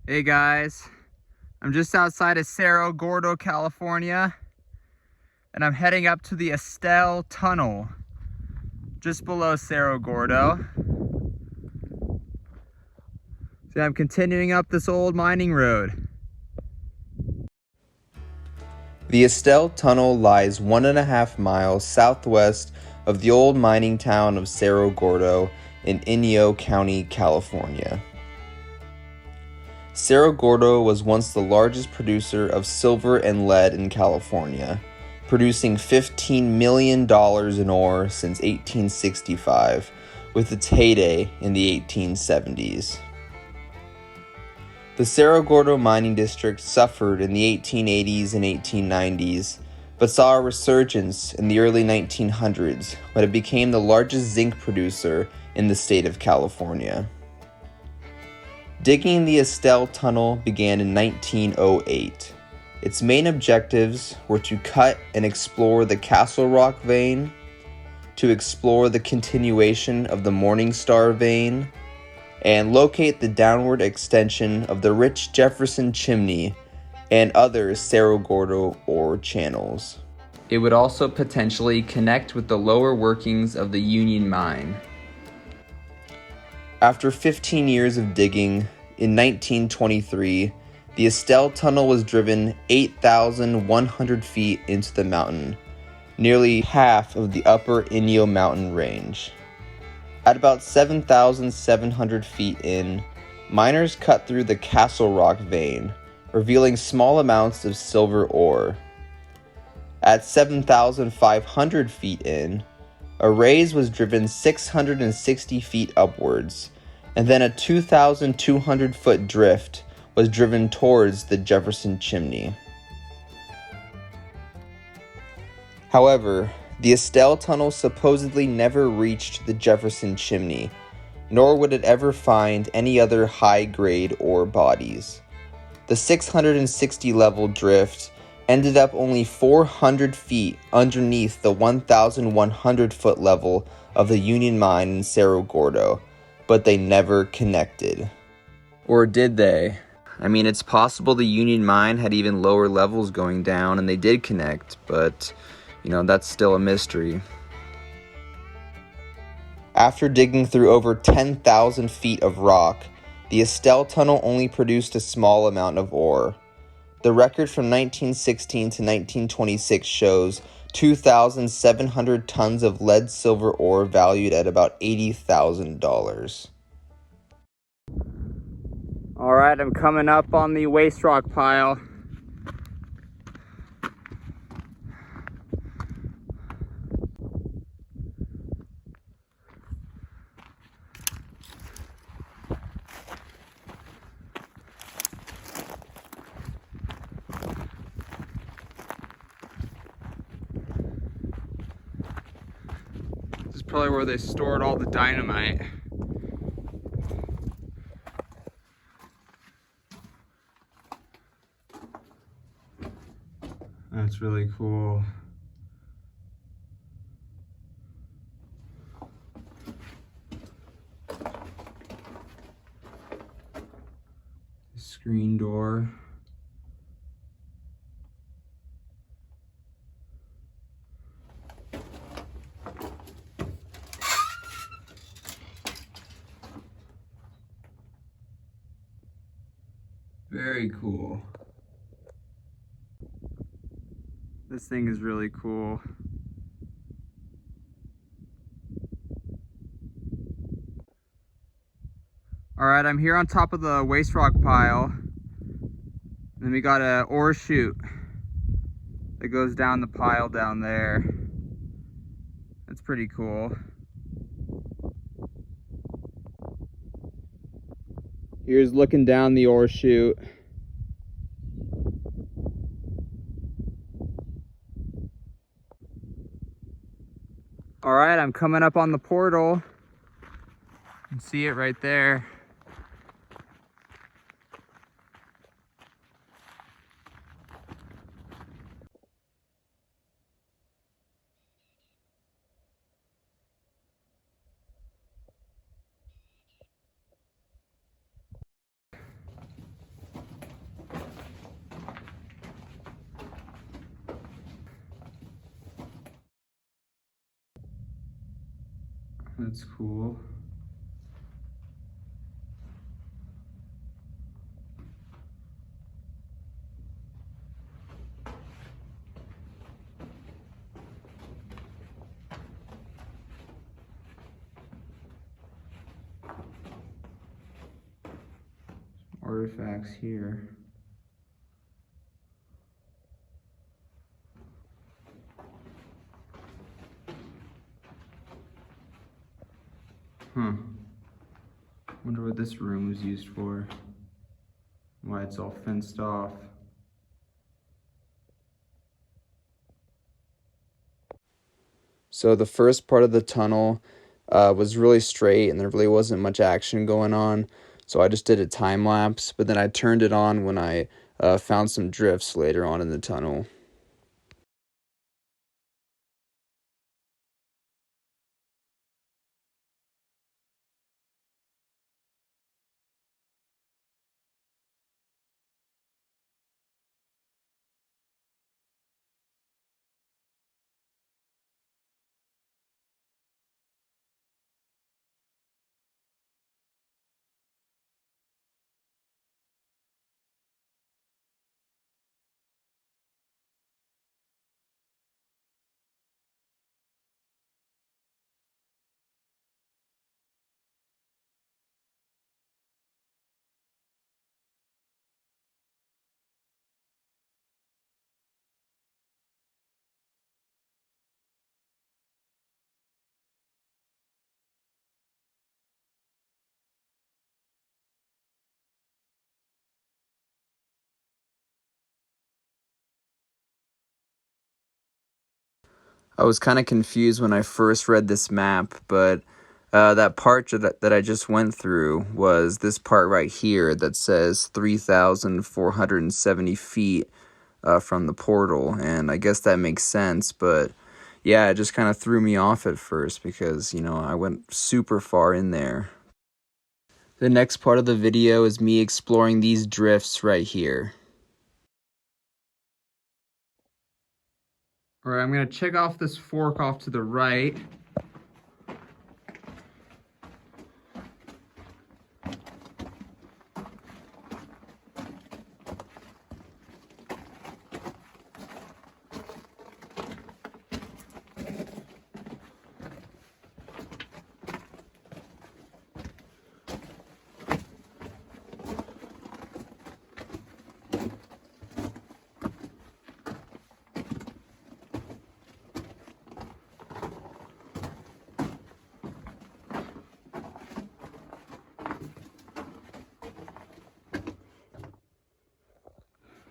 Hey guys, I'm just outside of Cerro Gordo, California, and I'm heading up to the Estelle Tunnel, just below Cerro Gordo. So I'm continuing up this old mining road. The Estelle Tunnel lies 1.5 miles southwest of the old mining town of Cerro Gordo in Inyo County, California. Cerro Gordo was once the largest producer of silver and lead in California, producing $15 million in ore since 1865, with its heyday in the 1870s. The Cerro Gordo mining district suffered in the 1880s and 1890s, but saw a resurgence in the early 1900s when it became the largest zinc producer in the state of California. Digging the Estelle Tunnel began in 1908. Its main objectives were to cut and explore the Castle Rock vein, to explore the continuation of the Morning Star vein, and locate the downward extension of the rich Jefferson Chimney and other Cerro Gordo ore channels. It would also potentially connect with the lower workings of the Union Mine. After 15 years of digging, in 1923, the Estelle Tunnel was driven 8,100 feet into the mountain, nearly half of the upper Inyo Mountain Range. At about 7,700 feet in, miners cut through the Castle Rock vein, revealing small amounts of silver ore. At 7,500 feet in, a raise was driven 660 feet upwards, and then a 2,200-foot drift was driven towards the Jefferson Chimney. However, the Estelle Tunnel supposedly never reached the Jefferson Chimney, nor would it ever find any other high-grade ore bodies. The 660-level drift ended up only 400 feet underneath the 1,100-foot level of the Union Mine in Cerro Gordo, but they never connected. Or did they? I mean, it's possible the Union Mine had even lower levels going down and they did connect, but, that's still a mystery. After digging through over 10,000 feet of rock, the Estelle Tunnel only produced a small amount of ore. The record from 1916 to 1926 shows 2,700 tons of lead-silver ore valued at about $80,000. Alright, I'm coming up on the waste rock pile. This is probably where they stored all the dynamite. That's really cool. Screen door. Very cool. This thing is really cool. Alright, I'm here on top of the waste rock pile. Then we got a ore chute that goes down the pile down there. That's pretty cool. Here's looking down the ore chute. Alright, I'm coming up on the portal. You can see it right there. That's cool. Artifacts here. Wonder what this room was used for. Why it's all fenced off. So the first part of the tunnel was really straight and there really wasn't much action going on. So I just did a time lapse, but then I turned it on when I found some drifts later on in the tunnel. I was kind of confused when I first read this map, but that part that I just went through was this part right here that says 3,470 feet from the portal, and I guess that makes sense, but yeah, it just kind of threw me off at first because, you know, I went super far in there. The next part of the video is me exploring these drifts right here. All right, I'm gonna check off this fork off to the right.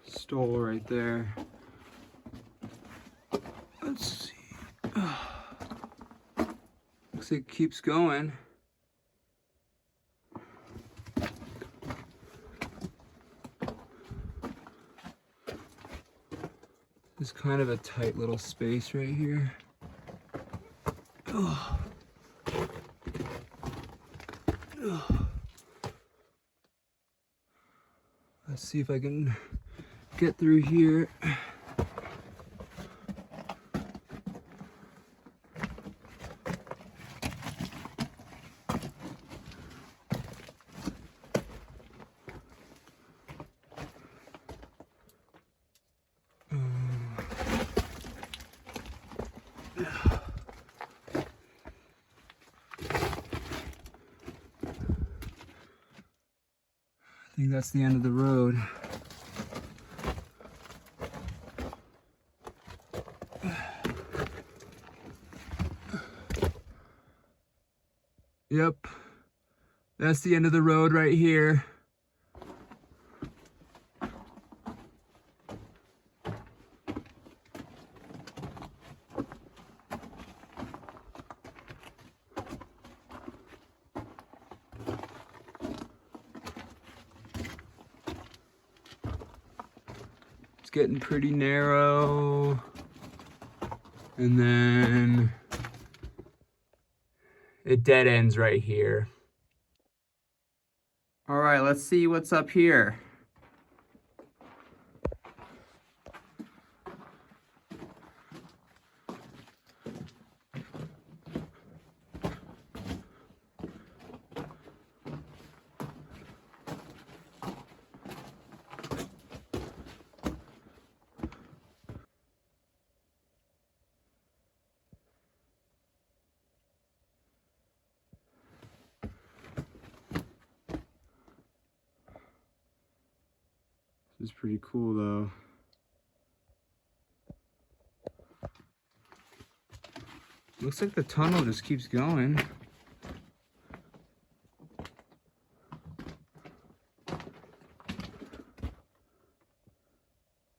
Stole right there. Let's see. Looks like it keeps going. It's kind of a tight little space right here. Oh. Oh. Let's see if I can get through here. I think that's the end of the road. Yep, that's the end of the road right here. It's getting pretty narrow. And then it dead ends right here. All right, let's see what's up here. This is pretty cool though. Looks like the tunnel just keeps going.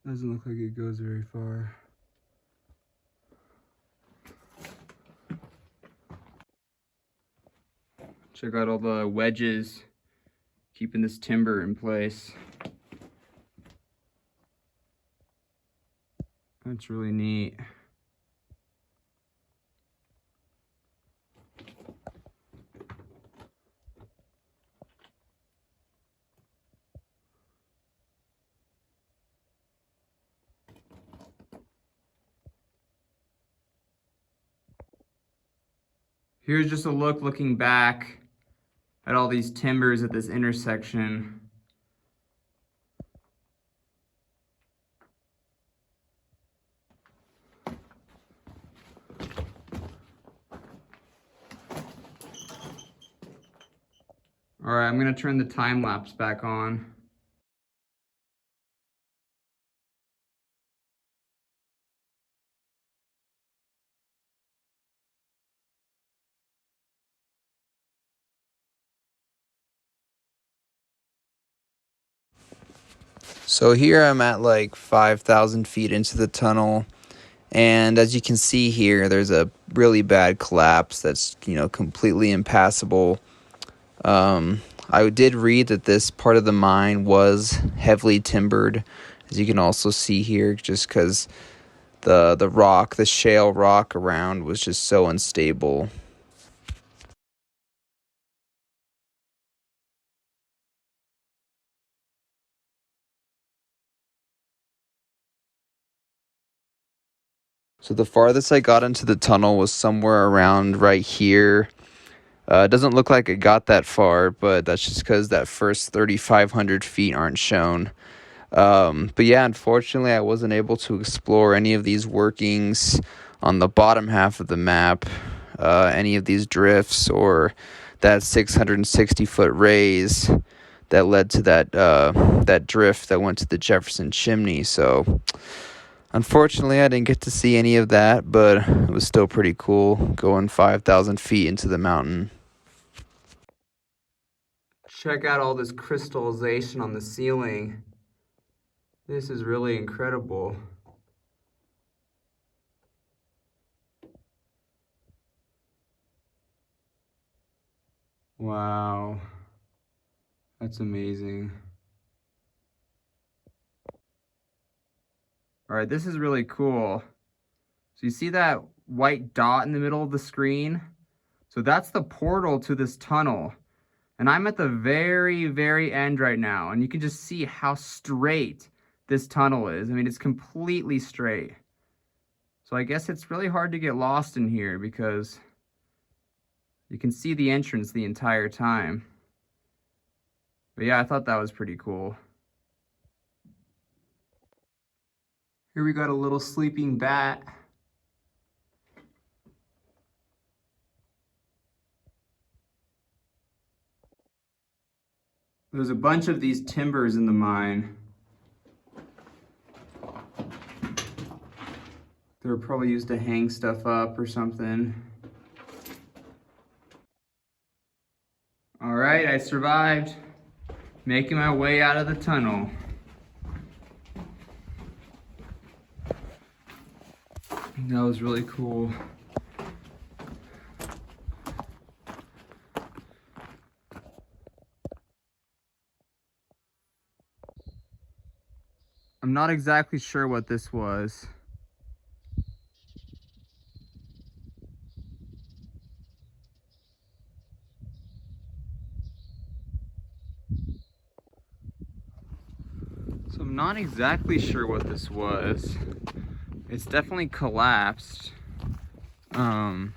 Doesn't look like it goes very far. Check out all the wedges keeping this timber in place. That's really neat. Here's just a look looking back at all these timbers at this intersection. All right, I'm gonna turn the time lapse back on. So here I'm at like 5,000 feet into the tunnel, and as you can see here, there's a really bad collapse that's, completely impassable. I did read that this part of the mine was heavily timbered, as you can also see here, just because the shale rock around was just so unstable. So the farthest I got into the tunnel was somewhere around right here. It doesn't look like it got that far, but that's just because that first 3,500 feet aren't shown. But yeah, unfortunately, I wasn't able to explore any of these workings on the bottom half of the map, any of these drifts, or that 660-foot raise that led to that drift that went to the Jefferson Chimney. So unfortunately, I didn't get to see any of that, but it was still pretty cool going 5,000 feet into the mountain. Check out all this crystallization on the ceiling. This is really incredible. Wow. That's amazing. All right, this is really cool. So you see that white dot in the middle of the screen? So that's the portal to this tunnel. And I'm at the very, very end right now. And you can just see how straight this tunnel is. I mean, it's completely straight. So I guess it's really hard to get lost in here because you can see the entrance the entire time. But yeah, I thought that was pretty cool. Here we got a little sleeping bat. There's a bunch of these timbers in the mine. They were probably used to hang stuff up or something. All right, I survived. Making my way out of the tunnel. That was really cool. I'm not exactly sure what this was. So I'm not exactly sure what this was. It's definitely collapsed. There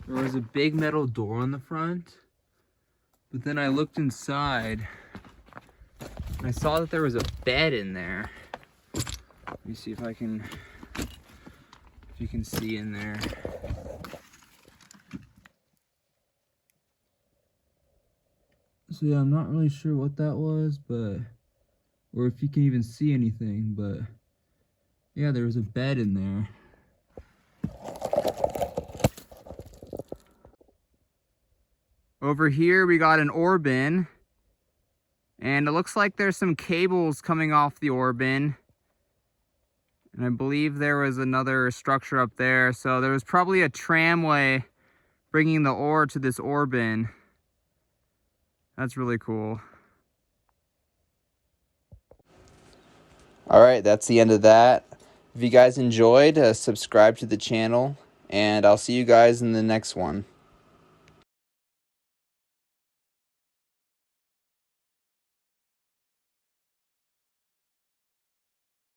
was a big metal door on the front, but then I looked inside and I saw that there was a bed in there. Let me see if you can see in there. So yeah, I'm not really sure what that was, but, or if you can even see anything, but yeah, there was a bed in there. Over here we got an ore bin, and it looks like there's some cables coming off the ore bin. And I believe there was another structure up there, so there was probably a tramway bringing the ore to this ore bin. That's really cool. All right, that's the end of that. If you guys enjoyed, subscribe to the channel, and I'll see you guys in the next one.